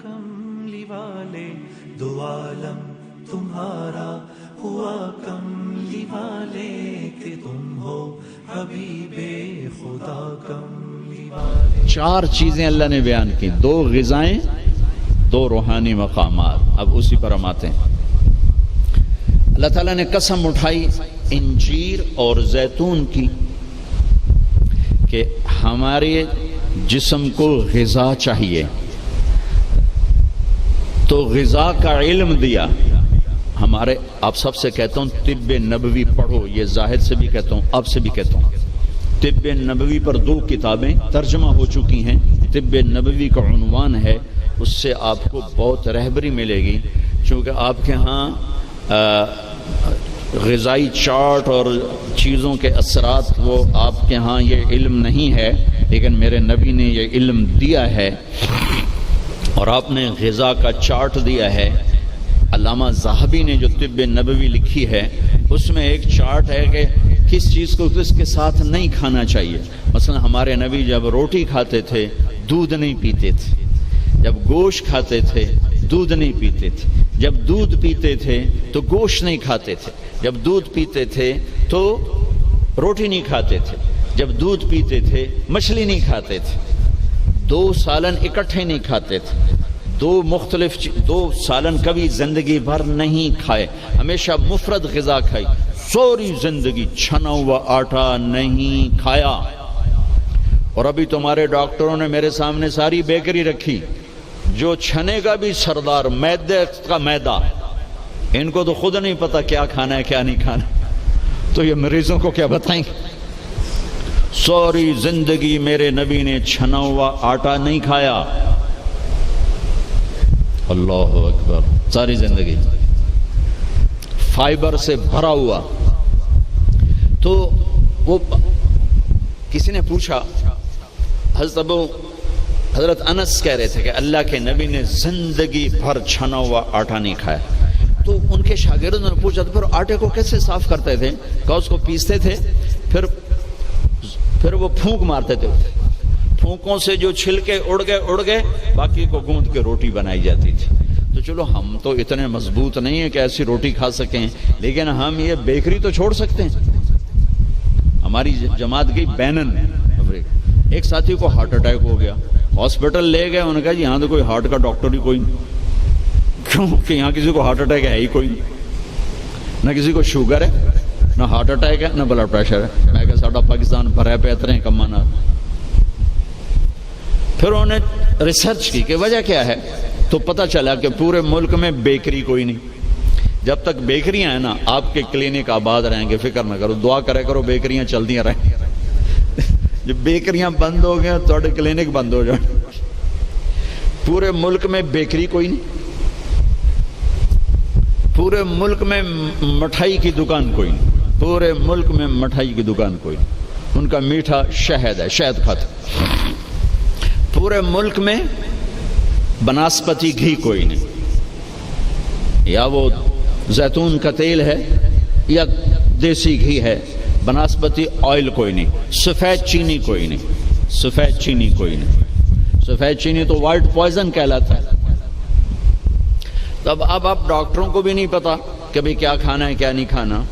کملی والے دو عالم تمہارا ہوا کملی والے کہ تم ہو حبیب خدا کملی والے. چار چیزیں اللہ نے بیان کی، دو غذائیں، دو روحانی مقامات. اب اسی پر ہم آتے ہیں. اللہ تعالیٰ نے قسم اٹھائی انجیر اور زیتون کی کہ ہمارے جسم کو غذا چاہیے، تو غذا کا علم دیا. ہمارے آپ سب سے کہتا ہوں طب نبوی پڑھو، یہ زاہد سے بھی کہتا ہوں، آپ سے بھی کہتا ہوں. طب نبوی پر 2 کتابیں ترجمہ ہو چکی ہیں. طب نبوی کا عنوان ہے، اس سے آپ کو بہت رہبری ملے گی، چونکہ آپ کے ہاں غذائی چارٹ اور چیزوں کے اثرات وہ آپ کے ہاں یہ علم نہیں ہے، لیکن میرے نبی نے یہ علم دیا ہے اور آپ نے غذا کا چارٹ دیا ہے. علامہ ذہبی نے جو طب نبوی لکھی ہے اس میں ایک چارٹ ہے کہ کس چیز کو کس کے ساتھ نہیں کھانا چاہیے. مثلا ہمارے نبی جب روٹی کھاتے تھے دودھ نہیں پیتے تھے، جب گوشت کھاتے تھے دودھ نہیں پیتے تھے، جب دودھ پیتے تھے تو گوشت نہیں کھاتے تھے، جب دودھ پیتے تھے تو روٹی نہیں کھاتے تھے، جب دودھ پیتے تھے مچھلی نہیں کھاتے تھے، 2 سالن اکٹھے نہیں کھاتے تھے، 2 سالن کبھی زندگی بھر نہیں کھائے، ہمیشہ مفرد غذا کھائی. سوری زندگی چھنا ہوا آٹا نہیں کھایا. اور ابھی تمہارے ڈاکٹروں نے میرے سامنے ساری بیکری رکھی، جو چھنے کا بھی سردار، میدے کا میدا، ان کو تو خود نہیں پتا کیا کھانا ہے کیا نہیں کھانا، تو یہ مریضوں کو کیا بتائیں. سوری زندگی میرے نبی نے چھنا ہوا آٹا نہیں کھایا. اللہ اکبر. ساری زندگی فائبر سے بھرا ہوا. تو وہ کسی نے پوچھا، حضرت انس کہہ رہے تھے کہ اللہ کے نبی نے زندگی بھر چھنا ہوا آٹا نہیں کھایا. تو ان کے شاگردوں نے پوچھا تو پھر آٹے کو کیسے صاف کرتے تھے؟ کہ اس کو پیستے تھے، پھر وہ پھونک مارتے تھے، پھونکوں سے جو چھلکے اڑ گئے باقی کو گوندھ کے روٹی بنائی جاتی تھی. تو چلو ہم تو اتنے مضبوط نہیں ہیں کہ ایسی روٹی کھا سکیں، لیکن ہم یہ بیکری تو چھوڑ سکتے ہیں. ہماری جماعت گئی بینن، ایک ساتھی کو ہارٹ اٹیک ہو گیا، ہاسپٹل لے گئے، انہوں نے کہا جی یہاں تو کوئی ہارٹ کا ڈاکٹر ہی کوئی نہیں. کیوں کہ یہاں کسی کو ہارٹ اٹیک ہے ہی کوئی نہیں، نہ کسی کو شوگر ہے، نہ ہارٹ اٹیک ہے، نہ بلڈ پریشر ہے. میں کہ ساڈا پاکستان بھرا پہ اتنے کمانا. پھر انہوں نے ریسرچ کی کہ وجہ کیا ہے، تو پتہ چلا کہ پورے ملک میں بیکری کوئی نہیں. جب تک بیکریاں ہیں نا آپ کے کلینک آباد رہیں گے، فکر نہ کرو، دعا کرے کرو بیکریاں چلدیاں رہیں. جب بیکریاں بند ہو گئے تو کلینک بند ہو جائیں. پورے ملک میں بیکری کوئی نہیں، پورے ملک میں مٹھائی کی دکان کوئی نہیں، پورے ملک میں مٹھائی کی دکان کوئی نہیں. ان کا میٹھا شہد ہے، شہد کھاتے. پورے ملک میں بناسپتی گھی کوئی نہیں، یا وہ زیتون کا تیل ہے یا دیسی گھی ہے، بناسپتی آئل کوئی نہیں. سفید چینی کوئی نہیں، سفید چینی کوئی نہیں. سفید چینی تو وائٹ پوائزن کہلاتا ہے. تب اب آپ ڈاکٹروں کو بھی نہیں پتا کہ بھئی کیا کھانا ہے کیا نہیں کھانا.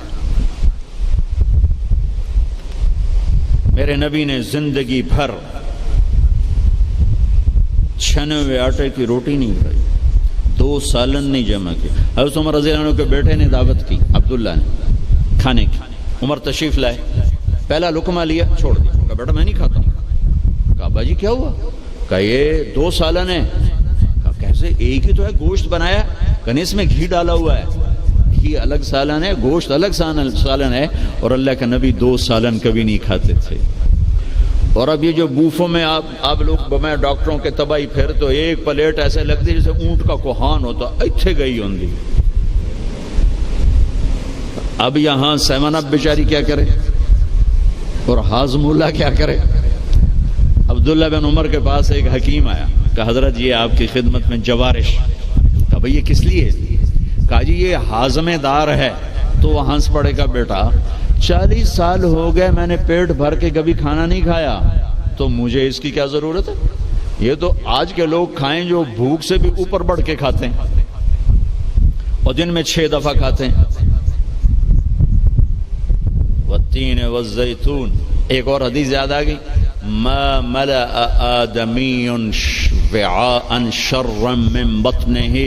میرے نبی نے زندگی بھر چھنے ہوئے آٹے کی روٹی نہیں کھائی، 2 سالن نہیں جمع کی. حضرت عمر رضی اللہ عنہ کے بیٹے نے دعوت کی، عبداللہ نے، کھانے کی. عمر تشریف لائے، پہلا لقمہ لیا، چھوڑ دیا. کہا بیٹا میں نہیں کھاتا ہوں. کہا باجی کیا ہوا؟ کہا یہ 2 سالن ہے. کہا کیسے؟ ایک ہی تو ہے، گوشت بنایا، کہا اس میں گھی ڈالا ہوا ہے. گھی الگ سالن ہے، گوشت الگ سالن ہے. اور اللہ کے نبی 2 سالن کبھی نہیں کھاتے تھے. اور اب یہ جو بوفوں میں آپ لوگ میں ڈاکٹروں کے تباہی پھر تو ایک پلیٹ ایسے لگتی جیسے اونٹ کا کوہان ہوتا، اتھے گئی ہوندی. اب یہاں 7 اپ بیچاری کیا کرے اور ہاضم اللہ کیا کرے. عبداللہ بن عمر کے پاس ایک حکیم آیا، کہا حضرت یہ آپ کی خدمت میں جوارش. کہا بھئی یہ کس لیے؟ کہا جی یہ ہاضمے دار ہے. تو وہ ہنس پڑے گا، بیٹا 40 سال ہو گئے میں نے پیٹ بھر کے کبھی کھانا نہیں کھایا، تو مجھے اس کی کیا ضرورت ہے؟ یہ تو آج کے لوگ کھائیں جو بھوک سے بھی اوپر بڑھ کے کھاتے ہیں اور دن میں 6 دفعہ کھاتے ہیں. والتین والزیتون. ایک اور حدیث یاد آ گئی، ما ملأ آدمی وعاء شرا من بطنہ.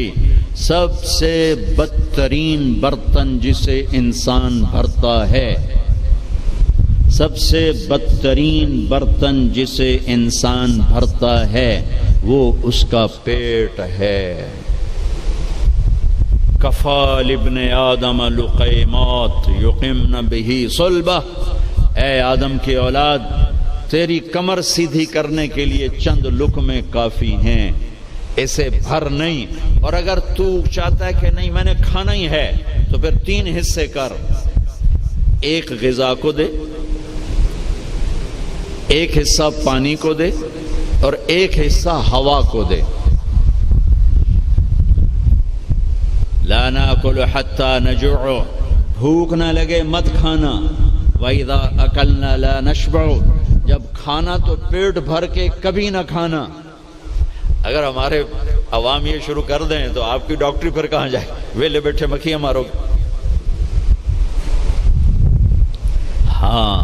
سب سے بدترین برتن جسے انسان بھرتا ہے، سب سے بدترین برتن جسے انسان بھرتا ہے وہ اس کا پیٹ ہے. کفا لابن آدم لقیمات یقمن بہ صلبہ. اے آدم کی اولاد، تیری کمر سیدھی کرنے کے لیے چند لقمے کافی ہیں، اسے بھر نہیں. اور اگر تو چاہتا ہے کہ نہیں میں نے کھانا ہی ہے تو پھر 3 حصے کر. ایک غذا کو دے، ایک حصہ پانی کو دے، اور ایک حصہ ہوا کو دے. لا ناکل حتی نجوع. بھوک نہ لگے مت کھانا. وَإِذَا أَكَلْنَا لَا نَشْبَعُ. جب کھانا تو پیٹ بھر کے کبھی نہ کھانا. اگر ہمارے عوام یہ شروع کر دیں تو آپ کی ڈاکٹری پھر کہاں جائے؟ ویلے بیٹھے مکھیاں مارو. ہاں،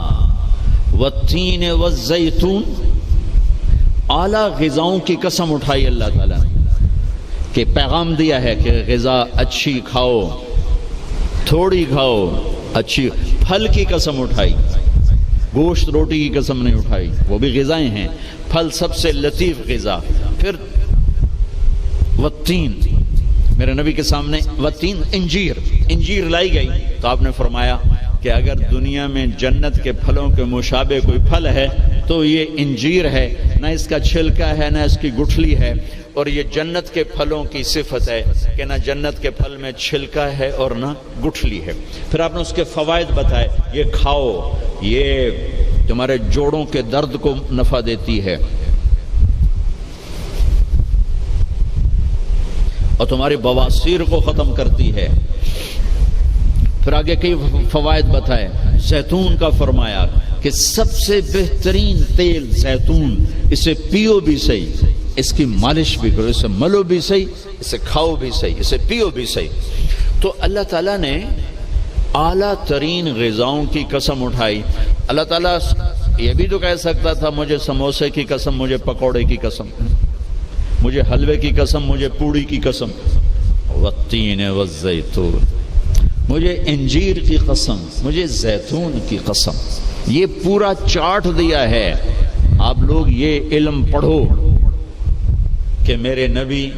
والتین والزیتون. اعلیٰ غذاؤں کی قسم اٹھائی اللہ تعالیٰ نے کہ پیغام دیا ہے کہ غذا اچھی کھاؤ، تھوڑی کھاؤ، اچھی. پھل کی قسم اٹھائی، گوشت روٹی کی قسم نہیں اٹھائی، وہ بھی غذائیں ہیں. پھل سب سے لطیف غذا. پھر والتین، میرے نبی کے سامنے والتین انجیر لائی گئی تو آپ نے فرمایا کہ اگر دنیا میں جنت کے پھلوں کے مشابہ کوئی پھل ہے تو یہ انجیر ہے. نہ اس کا چھلکا ہے نہ اس کی گٹھلی ہے. اور یہ جنت کے پھلوں کی صفت ہے کہ نہ جنت کے پھل میں چھلکا ہے اور نہ گٹھلی ہے. پھر آپ نے اس کے فوائد بتائے. یہ کھاؤ، یہ تمہارے جوڑوں کے درد کو نفع دیتی ہے اور تمہاری بواسیر کو ختم کرتی ہے. پھر آگے کئی فوائد بتائے. زیتون کا فرمایا کہ سب سے بہترین تیل زیتون، اسے پیو بھی صحیح، اس کی مالش بھی کرو، اسے ملو بھی صحیح، اسے کھاؤ بھی صحیح، اسے پیو بھی صحیح. تو اللہ تعالیٰ نے اعلیٰ ترین غذاؤں کی قسم اٹھائی. اللہ تعالیٰ یہ بھی تو کہہ سکتا تھا مجھے سموسے کی قسم، مجھے پکوڑے کی قسم، مجھے حلوے کی قسم، مجھے پوڑی کی قسم. والتین والزیتون. مجھے انجیر کی قسم، مجھے زیتون کی قسم. یہ پورا چارٹ دیا ہے. آپ لوگ یہ علم پڑھو کہ میرے نبی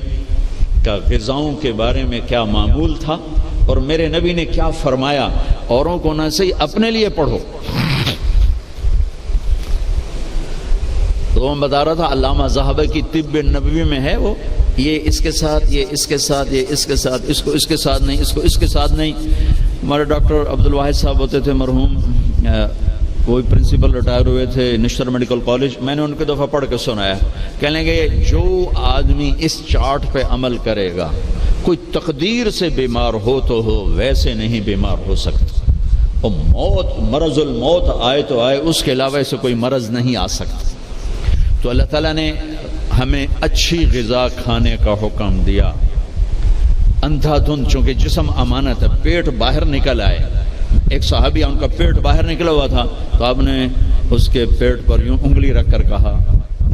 کا غذاؤں کے بارے میں کیا معمول تھا اور میرے نبی نے کیا فرمایا. اوروں کو نہ صحیح اپنے لیے پڑھو. تو میں بتا رہا تھا علامہ ذہبہ کی طب نبوی میں ہے وہ، یہ اس کے ساتھ، یہ اس کے ساتھ، یہ اس کے ساتھ، اس کو اس کے ساتھ نہیں، اس کو اس کے ساتھ نہیں. ہمارے ڈاکٹر عبدالواحد صاحب ہوتے تھے مرحوم، وہی پرنسپل ریٹائر ہوئے تھے نشتر میڈیکل کالج. میں نے ان کو دفعہ پڑھ کے سنایا، کہنے لگے جو آدمی اس چارٹ پہ عمل کرے گا، کوئی تقدیر سے بیمار ہو تو ہو، ویسے نہیں بیمار ہو سکتا. اور موت، مرض الموت آئے تو آئے، اس کے علاوہ سے کوئی مرض نہیں آ سکتا. تو اللہ تعالیٰ نے ہمیں اچھی غذا کھانے کا حکم دیا. اندھا دھند، چونکہ جسم امانت ہے، پیٹ باہر نکل آئے. ایک صحابی ان کا پیٹ باہر نکلا ہوا تھا تو آپ نے اس کے پیٹ پر یوں انگلی رکھ کر کہا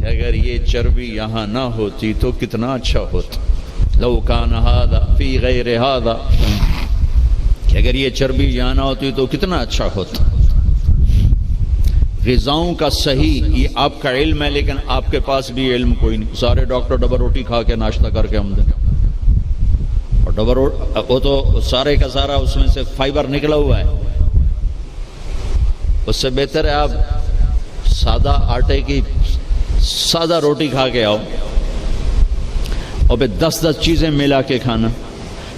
کہ اگر یہ چربی یہاں نہ ہوتی تو کتنا اچھا ہوتا. لو کان ھذا فی غیر ھذا، کہ اگر یہ چربی یہاں نہ ہوتی تو کتنا اچھا ہوتا. غذاؤں کا صحیح یہ آپ کا علم ہے، لیکن آپ کے پاس بھی علم کوئی نہیں. سارے ڈاکٹر ڈبل روٹی کھا کے ناشتہ کر کے ہم دیں، اور ڈبل وہ تو سارے کا سارا اس میں سے فائبر نکلا ہوا ہے. اس سے بہتر ہے آپ سادہ آٹے کی سادہ روٹی کھا کے آؤ اور پھر 10 چیزیں ملا کے کھانا.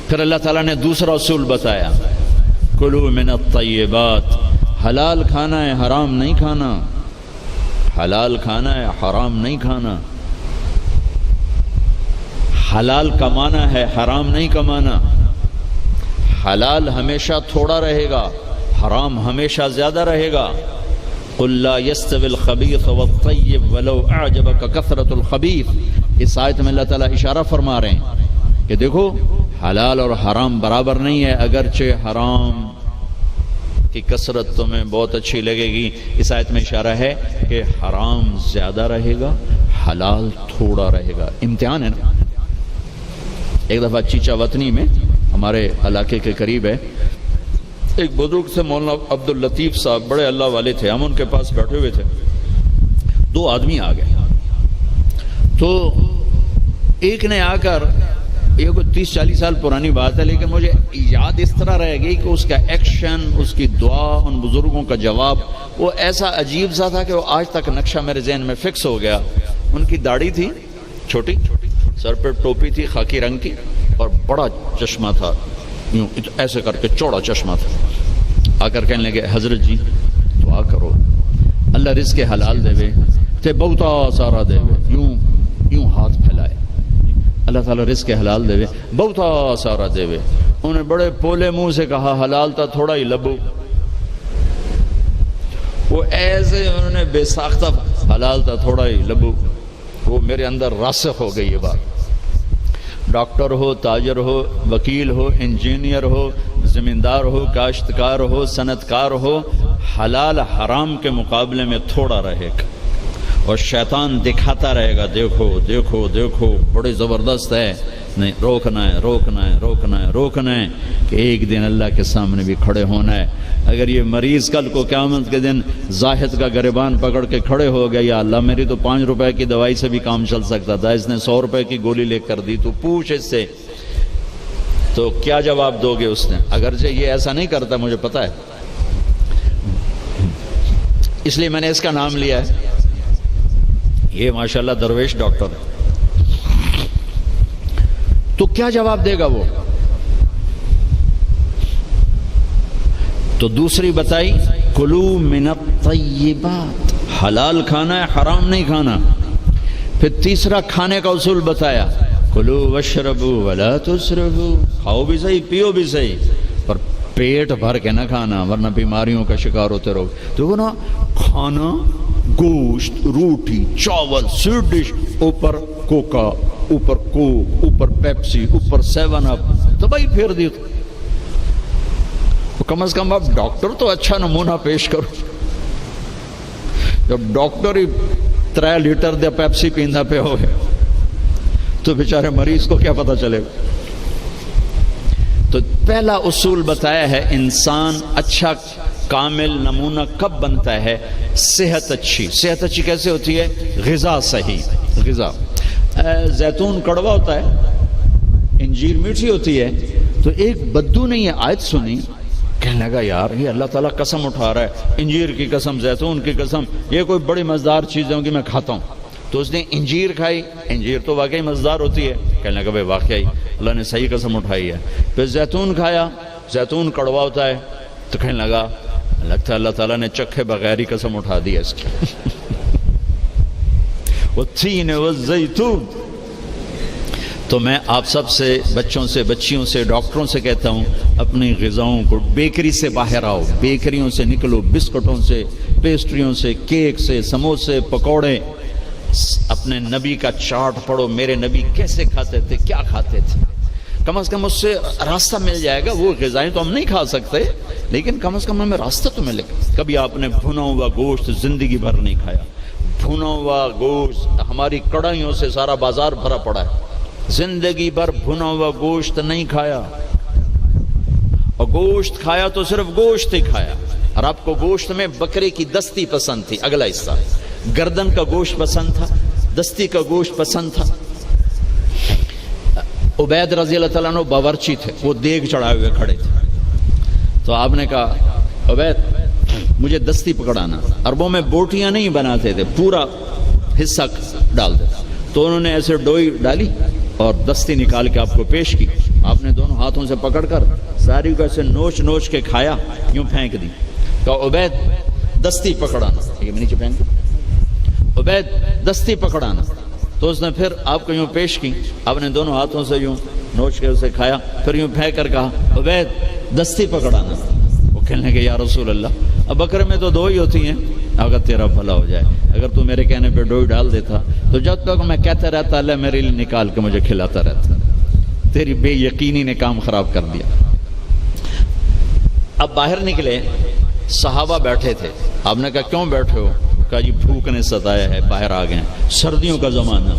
پھر اللہ تعالیٰ نے دوسرا اصول بتایا، کلوا من الطیبات. حلال کھانا ہے، حرام نہیں کھانا. حلال کھانا ہے، حرام نہیں کھانا. حلال کمانا ہے، حرام نہیں کمانا. حلال ہمیشہ تھوڑا رہے گا، حرام ہمیشہ زیادہ رہے گا. قل لا يستوي الخبيث والطيب ولو اعجبك كثرة الخبيث. اس آیت میں اللہ تعالیٰ اشارہ فرما رہے ہیں کہ دیکھو حلال اور حرام برابر نہیں ہے، اگرچہ حرام کی کثرت تمہیں بہت اچھی لگے گی. اس آیت میں اشارہ ہے کہ حرام زیادہ رہے گا، حلال تھوڑا رہے گا. امتحان ہے نا. ایک دفعہ چیچا وطنی میں ہمارے علاقے کے قریب ہے، ایک بزرگ سے مولانا عبد اللطیف صاحب، بڑے اللہ والے تھے. ہم ان کے پاس بیٹھے ہوئے تھے، دو آدمی آ گئے. تو ایک نے آ کر، یہ کوئی 30-40 سال پرانی بات ہے لیکن مجھے یاد اس طرح رہ گئی کہ اس کا ایکشن، اس کی دعا، ان بزرگوں کا جواب وہ ایسا عجیب سا تھا کہ وہ آج تک نقشہ میرے ذہن میں فکس ہو گیا. ان کی داڑھی تھی چھوٹی، سر پہ ٹوپی تھی خاکی رنگ کی، اور بڑا چشمہ تھا، یوں ایسے کر کے چوڑا چشمہ تھا. آ کر کہنے لگے حضرت جی دعا کرو اللہ رزق حلال دے تے بہتا سارا دے، یوں ہاتھ پھیلائے، اللہ تعالیٰ رزق حلال دے بہتا سارا دے. انہوں نے بڑے پولے منہ سے کہا حلال تا تھوڑا ہی لبو. وہ ایسے انہوں نے بے ساختہ حلال تا تھوڑا ہی لبو. وہ میرے اندر راسخ ہو گئی یہ بات. ڈاکٹر ہو، تاجر ہو، وکیل ہو، انجینئر ہو، زمیندار ہو، کاشتکار ہو، صنعت کار ہو، حلال حرام کے مقابلے میں تھوڑا رہے گا. اور شیطان دکھاتا رہے گا دیکھو دیکھو دیکھو بڑے زبردست ہے. نہیں، روکنا ہے روکنا ہے روکنا ہے روکنا ہے کہ ایک دن اللہ کے سامنے بھی کھڑے ہونا ہے. اگر یہ مریض کل کو قیامت کے دن زاہد کا گریبان پکڑ کے کھڑے ہو گیا، یا اللہ میری تو 5 روپے کی دوائی سے بھی کام چل سکتا تھا، اس نے 100 روپے کی گولی لے کر دی، تو پوچھ اس سے، تو کیا جواب دو گے اس نے؟ اگرچہ یہ ایسا نہیں کرتا مجھے پتا ہے، اس لیے میں نے اس کا نام لیا ہے. یہ ماشاءاللہ درویش ڈاکٹر ہے. تو کیا جواب دے گا وہ؟ تو دوسری بتائی کلو من الطیبات، حلال کھانا ہے، حرام نہیں کھانا. پھر تیسرا کھانے کا اصول بتایا، کلو واشربوا ولا تسرفوا، کھاؤ بھی صحیح پیو بھی صحیح، پر پیٹ بھر کے نہ کھانا ورنہ بیماریوں کا شکار ہوتے رہو. تو وہ نا کھانا گوشت، روٹی، چاول، سویٹ ڈش، اوپر کوکا، اوپر کوک، اوپر پیپسی، اوپر 7 اپ، تباہی پھیر دی. کم از کم اب ڈاکٹر تو اچھا نمونہ پیش کرو. جب ڈاکٹر ہی 3 لیٹر دے پیپسی پیندا پہ ہوئے تو بیچارے مریض کو کیا پتا چلے گا. تو پہلا اصول بتایا ہے انسان اچھا کامل نمونہ کب بنتا ہے؟ صحت اچھی. صحت اچھی کیسے ہوتی ہے؟ غذا صحیح. غذا زیتون کڑوا ہوتا ہے، انجیر میٹھی ہوتی ہے. تو ایک بدو نے یہ آیت سنی، کہنے لگا یار یہ اللہ تعالیٰ قسم اٹھا رہا ہے، انجیر کی قسم، زیتون کی قسم، یہ کوئی بڑی مزدار چیزیں ہوں گی میں کھاتا ہوں. تو اس نے انجیر کھائی، انجیر تو واقعی مزدار ہوتی ہے، کہنے لگا بھائی واقعی اللہ نے صحیح قسم اٹھائی ہے. پھر زیتون کھایا، زیتون کڑوا ہوتا ہے، تو کہنے لگا لگتا ہے اللہ تعالیٰ نے چکھے بغیر ہی قسم اٹھا دی ہے اس کی. والتین والزیتون. تو میں آپ سب سے، بچوں سے، بچیوں سے، ڈاکٹروں سے کہتا ہوں اپنی غذاؤں کو، بیکری سے باہر آؤ، بیکریوں سے نکلو، بسکٹوں سے، پیسٹریوں سے، کیک سے، سموسے، پکوڑے. اپنے نبی کا چارٹ پڑھو، میرے نبی کیسے کھاتے تھے، کیا کھاتے تھے. کم از کم اس سے راستہ مل جائے گا. وہ غذائیں تو ہم نہیں کھا سکتے لیکن کم از کم ہمیں راستہ تو ملے گا. کبھی آپ نے بھنا ہوا گوشت زندگی بھر نہیں کھایا. بھنا ہوا گوشت، ہماری کڑھائیوں سے سارا بازار بھرا پڑا ہے. زندگی بھر بھنا ہوا گوشت نہیں کھایا، اور گوشت کھایا تو صرف گوشت ہی کھایا. اور آپ کو گوشت میں بکرے کی دستی پسند تھی، اگلا حصہ گردن کا گوشت پسند تھا، دستی کا گوشت پسند تھا. عبید رضی اللہ تعالیٰ عنہ باورچی تھے، وہ دیگ چڑھائے ہوئے کھڑے تھے. تو آپ نے کہا عبید مجھے دستی پکڑانا. عربوں میں بوٹیاں نہیں بناتے تھے، پورا حصہ ڈال دیتا. تو انہوں نے ایسے ڈوئی ڈالی اور دستی نکال کے آپ کو پیش کی. آپ نے دونوں ہاتھوں سے پکڑ کر ساری کو ایسے نوچ نوچ کے کھایا، یوں پھینک دی. کہا عبید دستی پکڑانا. نیچے پھینک دی. عبید دستی پکڑانا. تو اس نے پھر آپ کو یوں پیش کی، آپ نے دونوں ہاتھوں سے یوں نوچ کے اسے کھایا، پھر یوں پھینک کر کہا عبید دستی پکڑانا. وہ کہنے لگے یا رسول اللہ اب بکرے میں تو 2 ہی ہوتی ہیں، اگر تیرا بھلا ہو جائے، اگر تو میرے کہنے پہ ڈوئی ڈال دیتا تو جب تک میں کہتا رہتا اللہ میرے لیے نکال کے مجھے کھلاتا رہتا. تیری بے یقینی نے کام خراب کر دیا. اب باہر نکلے، صحابہ بیٹھے تھے. آپ نے کہا کیوں بیٹھے ہو؟ کہا جی بھوک نے ستایا ہے، باہر آ گئے ہیں، سردیوں کا زمانہ.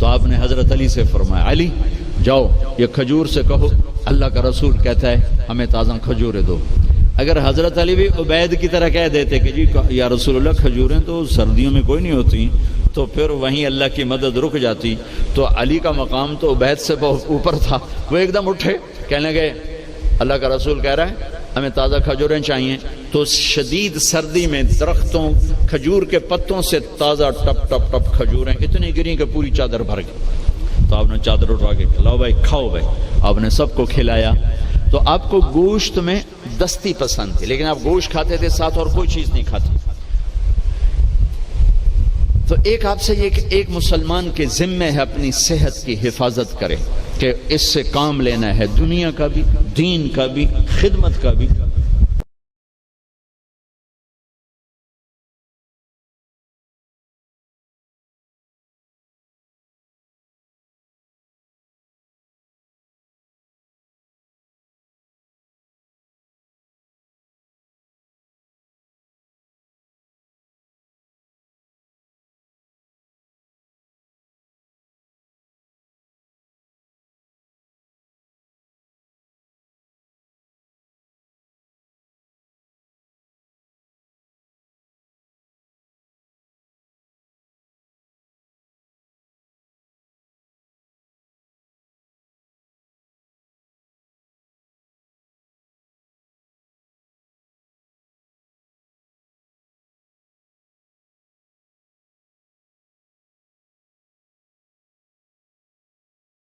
تو آپ نے حضرت علی سے فرمایا علی جاؤ یہ کھجور سے کہو اللہ کا رسول کہتا ہے ہمیں تازہ کھجوریں دو. اگر حضرت علی بھی عبید کی طرح کہہ دیتے کہ جی یا رسول اللہ کھجوریں تو سردیوں میں کوئی نہیں ہوتی، تو پھر وہیں اللہ کی مدد رک جاتی. تو علی کا مقام تو عبید سے بہت اوپر تھا. وہ ایک دم اٹھے، کہنے لگے اللہ کا رسول کہہ رہا ہے ہمیں تازہ کھجوریں چاہیے. تو شدید سردی میں درختوں کھجور کے پتوں سے تازہ ٹپ ٹپ ٹپ کھجوریں اتنی گری کہ پوری چادر بھر گئی. تو آپ نے چادر اٹھا کے کھلاؤ بھائی کھاؤ بھائی. آپ نے سب کو کھلایا. تو آپ کو گوشت میں دستی پسند تھی، لیکن آپ گوشت کھاتے تھے ساتھ اور کوئی چیز نہیں کھاتے. تو ایک آپ سے یہ کہ ایک مسلمان کے ذمہ ہے اپنی صحت کی حفاظت کرے کہ اس سے کام لینا ہے، دنیا کا بھی، دین کا بھی، خدمت کا بھی.